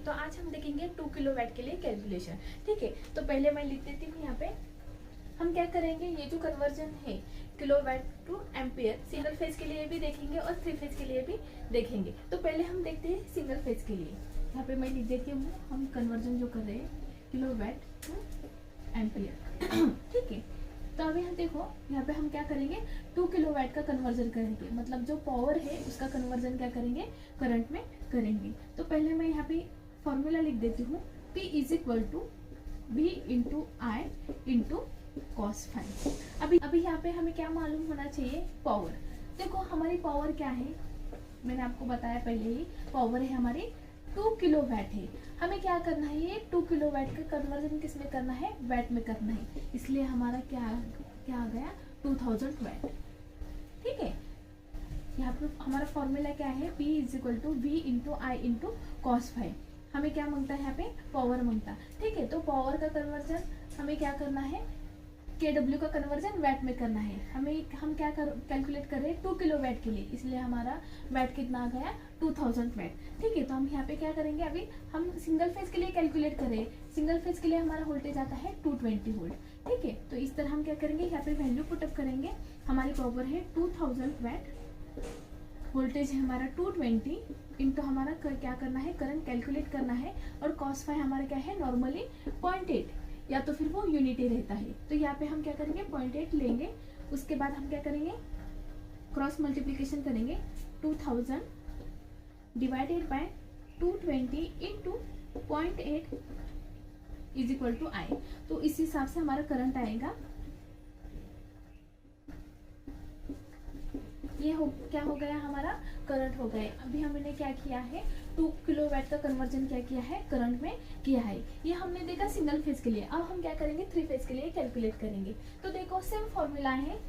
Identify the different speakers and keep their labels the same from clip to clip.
Speaker 1: तो आज हम देखेंगे 2 किलोवाट के लिए कैलकुलेशन। ठीक है, तो पहले मैं लिख देती हूँ यहाँ पे। हम क्या करेंगे, ये जो कन्वर्जन है kilowatt two ampere, single phase के लिए भी देखेंगे और 3 फेज के लिए भी देखेंगे। तो पहले हम देखते हैं सिंगल फेज के लिए। यहाँ पे मैं लिख देती हूँ, हम कन्वर्जन जो कर रहे हैं किलोवाट टू एम्पियर। ठीक है, तो अब यहाँ देखो, यहाँ पे हम क्या करेंगे, 2 किलोवाट का कन्वर्जन करेंगे, मतलब जो पावर है उसका कन्वर्जन क्या करेंगे, करंट में करेंगे। तो पहले मैं यहाँ पे फॉर्मूला लिख देती हूँ, P is equal to V into I into cos five. अभी यहाँ पे हमें क्या मालूम होना चाहिए, पावर। देखो हमारी पावर क्या है, मैंने आपको बताया पहले ही, पावर है हमारी 2 किलोवाट है। हमें क्या करना है, ये 2 किलोवाट का कन्वर्जन किस में करना है, वैट में करना है। इसलिए हमारा क्या आ गया, 2000 वैट। ठीक है, यहाँ पे हमारा फॉर्मूला क्या है, P is equal to V into I into cos five. हमें क्या मांगता है यहाँ पे, पावर मांगता। ठीक है, तो पावर का कन्वर्जन हमें क्या करना है, KW का कन्वर्जन वैट में करना है। हम क्या कैलकुलेट कर रहे हैं, 2 किलोवाट के लिए, इसलिए हमारा वैट कितना आ गया, 2000 वैट। ठीक है, तो हम यहाँ पे क्या करेंगे, अभी हम सिंगल फेज के लिए कैलकुलेट करें। सिंगल फेज के लिए हमारा वोल्टेज आता है 220 वोल्ट। ठीक है, तो इस तरह हम क्या करेंगे, यहाँ पे वैल्यू पुटअप करेंगे। हमारी पावर है 2000 वैट, वोल्टेज है हमारा 220 इंटू हमारा क्या करना है, करंट कैलकुलेट करना है। और कॉस फाइव हमारा क्या है, नॉर्मली 0.8 या तो फिर वो यूनिटी रहता है। तो यहाँ पे हम क्या करेंगे, 0.8 लेंगे। उसके बाद हम क्या करेंगे, क्रॉस मल्टीप्लीकेशन करेंगे, 2000 divided by 220 into 0.8 is equal to I. तो इस हिसाब से हमारा करंट आएगा। ये क्या हो गया, हमारा करंट हो गया। अभी हमने क्या किया है, 2 किलोवाट का कन्वर्जन क्या किया है, करंट में किया है। ये हमने देखा सिंगल फेज के लिए। अब हम क्या करेंगे, 3 फेज के लिए कैलकुलेट करेंगे। तो देखो सेम फॉर्मूला है,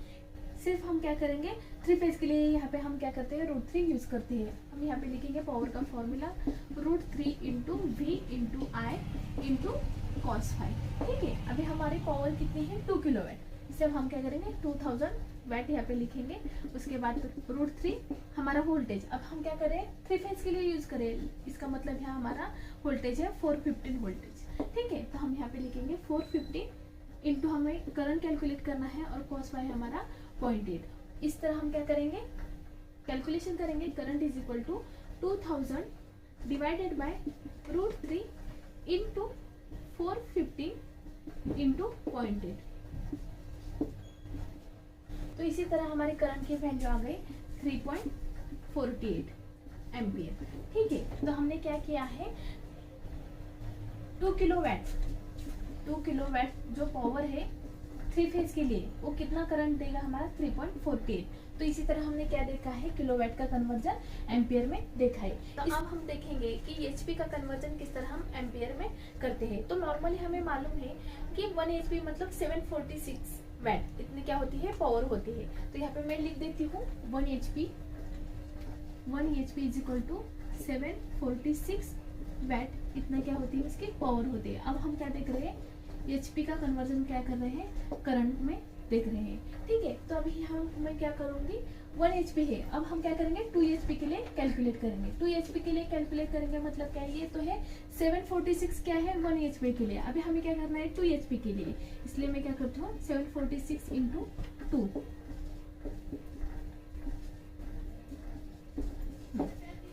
Speaker 1: सिर्फ हम क्या करेंगे, 3 फेज के लिए यहाँ पे हम क्या करते हैं, √3 यूज करते हैं। हम यहाँ पे लिखेंगे पावर का formula, √3 into V into I into cos five. ठीक है, अभी हमारी पावर कितनी है, 2 किलोवाट। इसे हम क्या करेंगे, 2000 वैट यहाँ पे लिखेंगे। उसके बाद √3 हमारा वोल्टेज। अब हम क्या करें, 3 फेज के लिए यूज करें, इसका मतलब यहाँ हमारा वोल्टेज है 415 वोल्टेज। ठीक है, तो हम यहाँ पे लिखेंगे 450 इंटू हमें करंट कैलकुलेट करना है और कॉस फाइव हमारा 0.8। इस तरह हम क्या करेंगे, कैलकुलेशन करेंगे। Current is equal to 2000 divided by √3 into 450 into 0.8। तो इसी तरह हमारे करंट की वैल्यू आ गई 3.48 एम्पियर। ठीक है, तो हमने क्या किया है, 2 किलोवाट जो पावर है 3 फेज के लिए, वो कितना करंट देगा हमारा, 3.48। तो इसी तरह हमने क्या देखा है, किलोवाट का कन्वर्जन एम्पियर में देखा है। तो अब हम देखेंगे कि एचपी का कन्वर्जन किस तरह हम एम्पियर में करते हैं। तो नॉर्मली हमें मालूम है कि 1 HP मतलब 746 वैट, इतनी क्या होती है, पावर होती है। तो यहाँ पे मैं लिख देती हूँ 1 HP is equal to 746 watt, इतना क्या होती है, उसकी पावर होती है। अब हम क्या देख रहे हैं, एचपी का कन्वर्जन क्या कर रहे हैं, करंट में देख रहे हैं। ठीक है, तो अभी यहाँ मैं क्या करूंगी, 1 HP है। अब हम क्या करेंगे, 2 HP के लिए कैलकुलेट करेंगे। 2 HP के लिए कैलकुलेट करेंगे मतलब क्या है, ये तो है 746 क्या है, 1 HP के लिए। अभी हमें क्या करना है, 2 HP के लिए, इसलिए मैं क्या करती हूँ, 746 इंटू 2।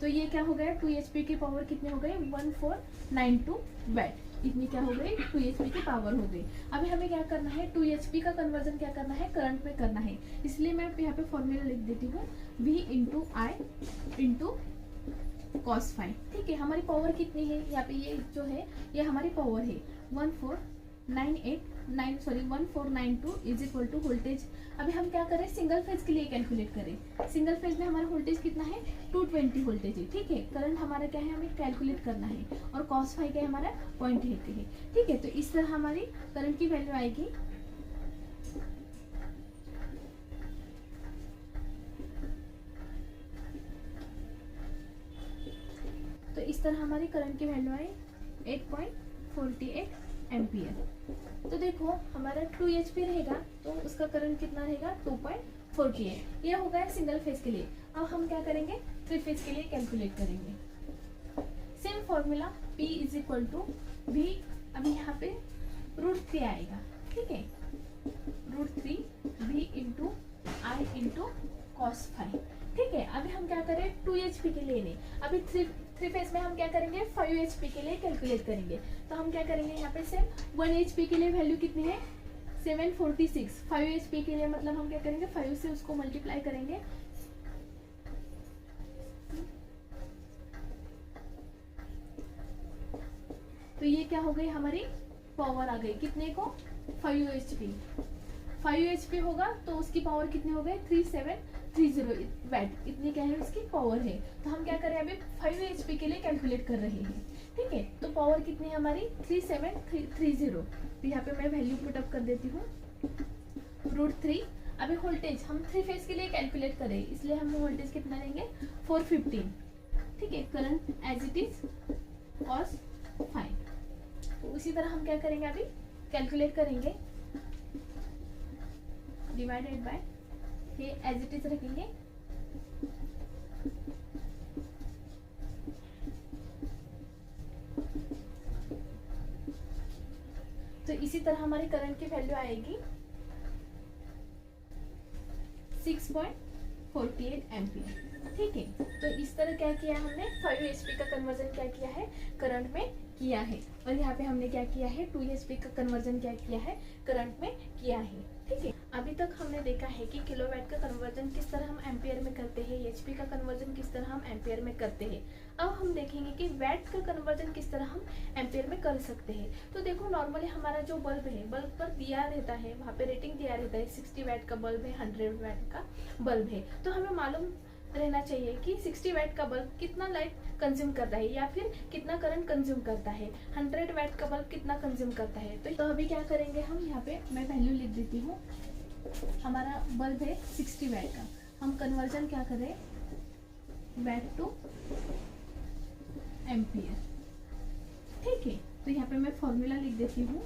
Speaker 1: तो ये क्या हो गया, 2 HP की पावर कितने हो गए, 1492 वैट, इतनी क्या हो गई, 2 HP की पावर हो गई। अभी हमें क्या करना है, 2 HP का कन्वर्जन क्या करना है, करंट में करना है। इसलिए मैं यहाँ पे फॉर्मूला लिख देती हूँ, V into I into cos five. ठीक है, हमारी पावर कितनी है, यहाँ पे ये जो है ये हमारी पावर है 1492 इज इक्वल टू वोल्टेज। अभी हम क्या करें, सिंगल फेज के लिए कैलकुलेट करें। सिंगल फेज में हमारा वोल्टेज कितना है, 220 वोल्टेज है। ठीक है, करंट हमारा क्या है, हमें कैलकुलेट करना है और कॉस फाइव क्या है हमारा 0.8 है। ठीक है, तो इस तरह हमारी करंट की वैल्यू आएगी। तो इस तरह हमारी करंट की वैल्यू आई 8.48 एम्पियर। तो देखो हमारा 2 HP रहेगा तो उसका करंट कितना रहेगा, 2.48। ये हो गया सिंगल फेज के लिए। अब हम क्या करेंगे, 3 फेज के लिए कैलकुलेट करेंगे। Same formula, P is equal to V, अभी यहाँ पे √3 आएगा, ठीक है, √3 V into I into cos five, ठीक है। अभी हम क्या करें 2 HP के लिए नहीं, अभी थ्री फेज में हम क्या करेंगे 5 HP के लिए कैलकुलेट करेंगे। तो हम क्या करेंगे यहाँ पे सेम 1 HP के लिए वैल्यू कितनी है 746, 5 HP के लिए मतलब हम क्या करेंगे 5 से उसको मल्टीप्लाई करेंगे, तो ये क्या हो गई हमारी पावर आ गई कितने को 5 HP, 5 HP होगा तो उसकी पावर कितनी हो गई 3730 वैट, इतनी क्या है उसकी पावर है। तो हम क्या करें अभी 5 HP के लिए कैलकुलेट कर रहे हैं, ठीक है। तो पावर कितनी है हमारी 3730, तो यहाँ पे मैं वैल्यू पुटअप कर देती हूँ √3। अभी वोल्टेज हम 3 फेज के लिए कैलकुलेट करें, इसलिए हम वोल्टेज कितना लेंगे 415, ठीक है। Current as it is cos 5, उसी तरह हम क्या करेंगे अभी कैलकुलेट करेंगे, डिवाइडेड बाय ये एज इट इज रखेंगे, तो इसी तरह हमारी करंट की वैल्यू आएगी 6.48 एम्पियर, ठीक है। तो इस तरह क्या किया हमने 5 HP का कन्वर्जन क्या किया है करंट में किया है, और यहाँ पे हमने क्या किया है 2 HP का कन्वर्जन क्या किया है करंट में किया है, ठीक है। अभी तक हमने देखा है कि किलोवाट का कन्वर्जन किस तरह हम एम्पियर में करते हैं, HP का कन्वर्जन किस तरह हम एम्पियर में करते हैं। अब हम देखेंगे कि वैट का कन्वर्जन किस तरह हम एम्पियर में कर सकते हैं। तो देखो नॉर्मली हमारा जो बल्ब है, बल्ब पर दिया रहता है, वहाँ पे रेटिंग दिया रहता है 60 वैट का बल्ब है, 100 वैट का बल्ब है, तो हमें मालूम रहना चाहिए कि 60 वैट का बल्ब कितना लाइट कंज्यूम करता है या फिर कितना करंट कंज्यूम करता है, 100 वैट का बल्ब कितना कंज्यूम करता है। तो अभी क्या करेंगे हम यहाँ पे मैं वैल्यू लिख देती हूँ, हमारा बल्ब है 60 वैट का, हम कन्वर्जन क्या करें वैट टू एम्पियर, ठीक है। तो यहाँ पे मैं फॉर्मूला लिख देती हूँ,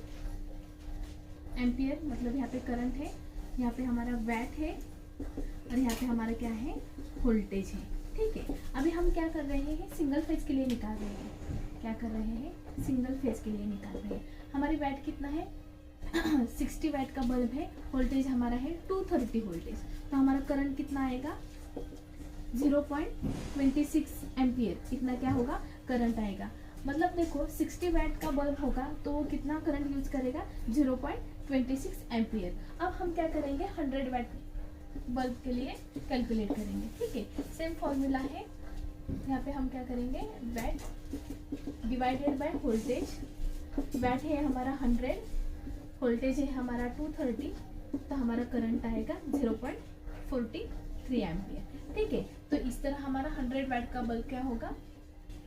Speaker 1: एम्पियर मतलब यहाँ पे करंट है, यहाँ पे हमारा वैट है, और यहाँ पे हमारा क्या है वोल्टेज है, ठीक है। अभी हम क्या कर रहे हैं सिंगल फेज के लिए निकाल रहे हैं, क्या कर रहे हैं सिंगल फेज के लिए निकाल रहे हैं। हमारी वैट कितना है 60 वैट का बल्ब है, वोल्टेज हमारा है 230 वोल्टेज, तो हमारा करंट कितना आएगा 0.26 एम्पियर, इतना क्या होगा करंट आएगा। मतलब देखो 60 वैट का बल्ब होगा तो वो कितना करंट यूज करेगा 0.26 एम्पियर। अब हम क्या करेंगे 100 वैट बल्ब के लिए कैलकुलेट करेंगे, ठीक है। सेम फॉर्मूला है, यहाँ पे हम क्या करेंगे watt divided by voltage, watt है हमारा 100, वोल्टेज है हमारा 230, तो हमारा करंट आएगा 0.43 एम्पियर, ठीक है। तो इस तरह हमारा 100 वैट का बल्ब क्या होगा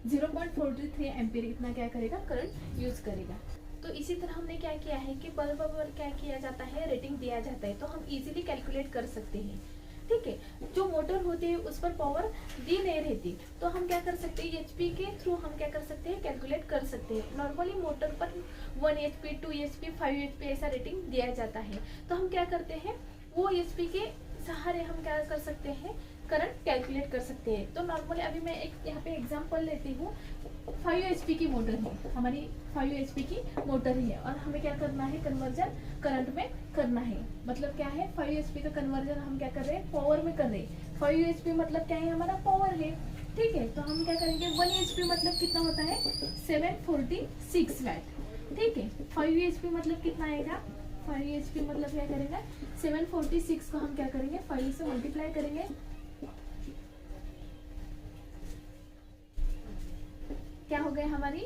Speaker 1: 0.43 एम्पियर इतना क्या करेगा करंट यूज करेगा। तो इसी तरह हमने क्या किया है कि बल्ब पर क्या किया जाता है रेटिंग दिया जाता है, तो हम इजीली कैलकुलेट कर सकते हैं, ठीक है। जो मोटर होती है उस पर पावर दी नहीं रहती, तो हम क्या कर सकते हैं HP के थ्रू हम क्या कर सकते हैं कैलकुलेट कर सकते हैं। नॉर्मली मोटर पर 1 HP 2 HP 5 HP ऐसा रेटिंग दिया जाता है, तो हम क्या करते हैं वो HP के सहारे हम क्या कर सकते हैं करंट कैलकुलेट कर सकते हैं। तो नॉर्मली अभी मैं एक यहाँ पे एग्जांपल लेती हूँ, 5 HP की मोटर है हमारी, 5 HP की मोटर है, और हमें क्या करना है कन्वर्जन करंट में करना है। मतलब क्या है 5 HP का कन्वर्जन हम क्या कर रहे हैं पावर में कर रहे हैं। 5 HP मतलब क्या है हमारा पावर है, ठीक है। तो हम क्या करेंगे 1 HP मतलब कितना होता है 746 वैट, ठीक है। 5 HP मतलब कितना आएगा 5 HP मतलब क्या करेगा 746 को हम क्या करेंगे 5 से मल्टीप्लाई करेंगे, क्या हो गए हमारी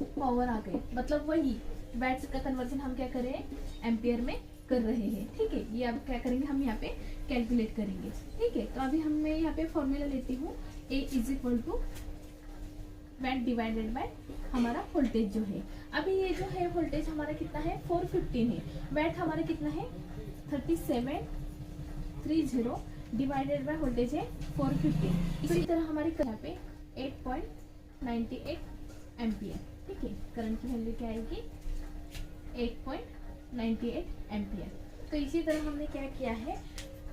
Speaker 1: पावर आ गई, मतलब वही वैट्स का कन्वर्जन हम क्या कर रहे हैं एम्पियर में कर रहे हैं, ठीक है। ये अब क्या करेंगे हम यहाँ पे कैलकुलेट करेंगे, ठीक है। तो अभी हम मैं यहाँ पे फॉर्मूला लेती हूँ A is equal to watt divided by हमारा वोल्टेज जो है। अभी ये जो है वोल्टेज हमारा कितना है 415 है, वैट हमारा कितना है 3730 डिवाइडेड बाय वोल्टेज है 415। इसी तरह हमारी यहाँ पे 8.98 एम्पियर, ठीक है। करंट की वैल्यू क्या आएगी 8.98 एम्पियर। तो इसी तरह हमने क्या किया है,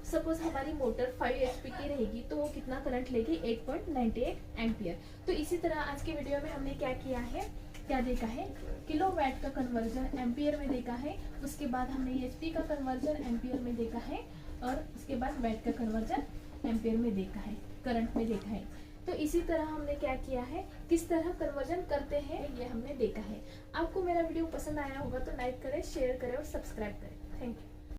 Speaker 1: सपोज हमारी मोटर 5 HP की रहेगी तो वो कितना करंट लेगी 8.98 एम्पियर। तो इसी तरह आज के वीडियो में हमने क्या किया है क्या देखा है, किलोवाट का कन्वर्जन एम्पियर में देखा है, उसके बाद हमने एचपी का कन्वर्जन एम्पियर में देखा है, और उसके बाद वैट का कन्वर्जन एम्पियर में देखा है, करंट में देखा है। तो इसी तरह हमने क्या किया है, किस तरह कन्वर्जन करते हैं ये हमने देखा है। आपको मेरा वीडियो पसंद आया होगा तो लाइक करें, शेयर करें और सब्सक्राइब करें। Thank you.